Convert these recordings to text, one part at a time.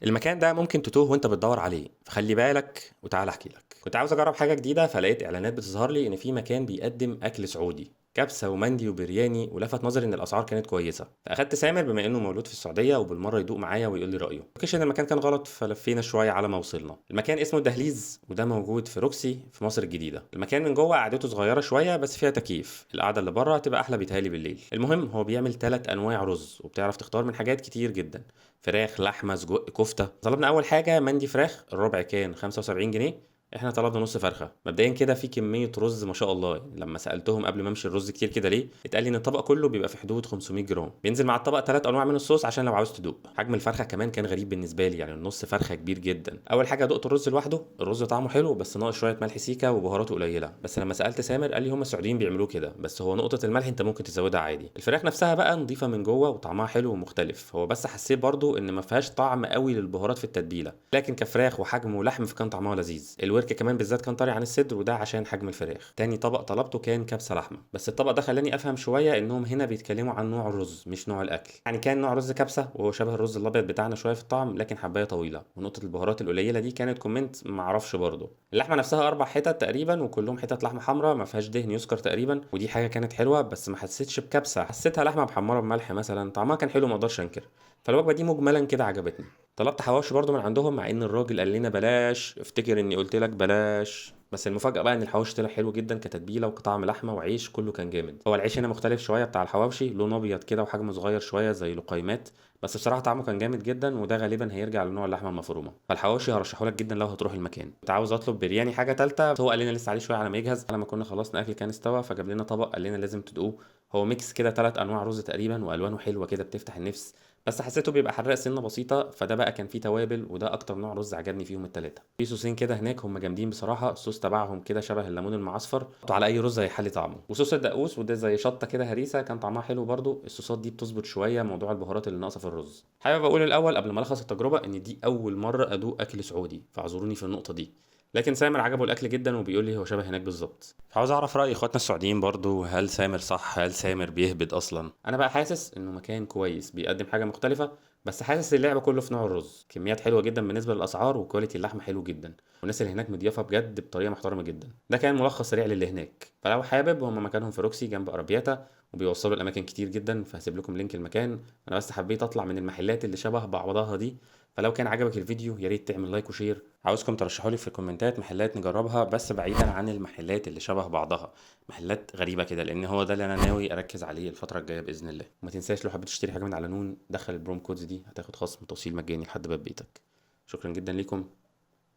المكان ده ممكن تتوه وانت بتدور عليه، فخلي بالك وتعال احكي لك. كنت عاوز اجرب حاجه جديده، فلقيت اعلانات بتظهر لي ان في مكان بيقدم اكل سعودي، كبسه ومندي وبرياني، ولفت نظري ان الاسعار كانت كويسه، فاخدت سامر بما انه مولود في السعوديه وبالمره يدوق معايا ويقول لي رايه. مكنش ان المكان كان غلط، فلفينا شويه على ما وصلنا. المكان اسمه الدهليز، وده موجود في روكسي في مصر الجديده. المكان من جوه قعدته صغيره شويه بس فيها تكييف، القعده اللي بره هتبقى احلى بيتهيألي بالليل. المهم هو بيعمل 3 انواع رز، وبتعرف تختار من حاجات كتير جدا: فراخ، لحمه، سجق، كفته. طلبنا اول حاجه مندي فراخ، الربع كان 75 جنيه. احنا طلبنا نص فرخه. مبدئيا كده في كميه رز ما شاء الله، لما سالتهم قبل ما امشي الرز كتير كده ليه، اتقال لي ان الطبق كله بيبقى في حدود 500 جرام. بينزل مع الطبق 3 انواع من الصوص عشان لو عاوز تدوق. حجم الفرخه كمان كان غريب بالنسبه لي، يعني النص فرخه كبير جدا. اول حاجه دقت الرز لوحده، الرز طعمه حلو بس ناقص شويه ملح سيكا وبهاراته قليله. بس لما سالت سامر قال لي هم السعوديين بيعملوه كده، بس هو نقطه الملح انت ممكن تزودها عادي. الفراخ نفسها بقى نظيفه من جوه وطعمها حلو ومختلف، هو بس حسيت برضو ان ما فيهاش طعم قوي للبهارات في التتبيله، لكن كفراخ وحجم ولحم فكان طعمها لذيذ. الورك كمان بالذات كان طري عن الصدر، وده عشان حجم الفراخ. تاني طبق طلبته كان كبسه لحمه، بس الطبق ده خلاني افهم شويه انهم هنا بيتكلموا عن نوع الرز مش نوع الاكل. يعني كان نوع رز كبسه وهو شبه الرز الابيض بتاعنا شويه في الطعم، لكن حبايه طويله. ونقطه البهارات القليله دي كانت كومنت معرفش برضه. اللحمه نفسها 4 حتت تقريبا، وكلهم حتت لحمه حمراء ما فيهاش دهن يذكر تقريبا، ودي حاجه كانت حلوه، بس ما حسيتش بكبسه، حسيتها لحمه محمره بملح مثلا. طعمها كان حلو ما اقدرش انكر. فالوجبه دي مجملا كده عجبتني. طلبت حواوشي برضو من عندهم، مع ان الراجل قال لنا بلاش، افتكر اني قلت لك بلاش. بس المفاجأة بقى ان الحواوشي طلع حلو جدا كتتبيلة وكطعم لحمة وعيش، كله كان جامد. هو العيش هنا مختلف شوية بتاع الحواوشي، لونه ابيض كده وحجمه صغير شوية زي لقيمات، بس بصراحة طعمه كان جامد جدا، وده غالبا هيرجع لنوع اللحمة المفرومة. فالحواوشي هرشحه لك جدا لو هتروح المكان. كنت عاوز اطلب برياني حاجة تالتة، بس هو قال لنا لسه عليه شوية على ما يجهز. لما كنا خلصنا اكل كان استوى، فجاب لنا طبق قال لنا لازم تدوقوه. هو ميكس كده 3 انواع رز تقريبا، والوانه حلوة كده بتفتح النفس، بس حسيته بيبقى حراق سنه بسيطه. فده بقى كان فيه توابل، وده اكتر نوع رز عجبني فيهم التلاته. في صوصين كده هناك هم جامدين بصراحه، الصوص تبعهم كده شبه الليمون المعصفر، حطوا على اي رز هيحلي طعمه. وصوص الدقوس وده زي شطه كده هريسه، كان طعمها حلو برضو. الصوصات دي بتظبط شويه موضوع البهارات اللي ناقصه في الرز. حابب اقول الاول قبل ما الخص التجربه ان دي اول مره ادوق اكل سعودي، فاعذروني في النقطه دي. لكن سامر عجبه الاكل جدا وبيقول لي هو شبه هناك بالظبط. فعاوز اعرف راي اخواتنا السعوديين برضو، هل سامر صح؟ هل سامر بيهبد اصلا؟ انا بقى حاسس انه مكان كويس بيقدم حاجه مختلفه، بس حاسس اللعب كله في نوع الرز. كميات حلوه جدا بالنسبه للاسعار، وكواليتي اللحمه حلو جدا، والناس اللي هناك مضيافه بجد بطريقه محترمه جدا. ده كان ملخص سريع للي هناك. فلو حابب، هم مكانهم في روكسي جنب ارابياتا، وبيوصلوا الاماكن كتير جدا، فهسيب لكم لينك المكان. انا بس حبيت اطلع من المحلات اللي شبه بعضها دي. فلو كان عجبك الفيديو يا ريت تعمل لايك وشير. عاوزكم ترشحوا لي في الكومنتات محلات نجربها، بس بعيدا عن المحلات اللي شبه بعضها، محلات غريبه كده، لان هو ده اللي انا ناوي اركز عليه الفتره الجايه باذن الله. وما تنساش لو حبيت تشتري حاجه من على نون، دخل البروم كودز دي هتاخد خصم توصيل مجاني لحد باب بيتك. شكرا جدا ليكم.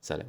سلام.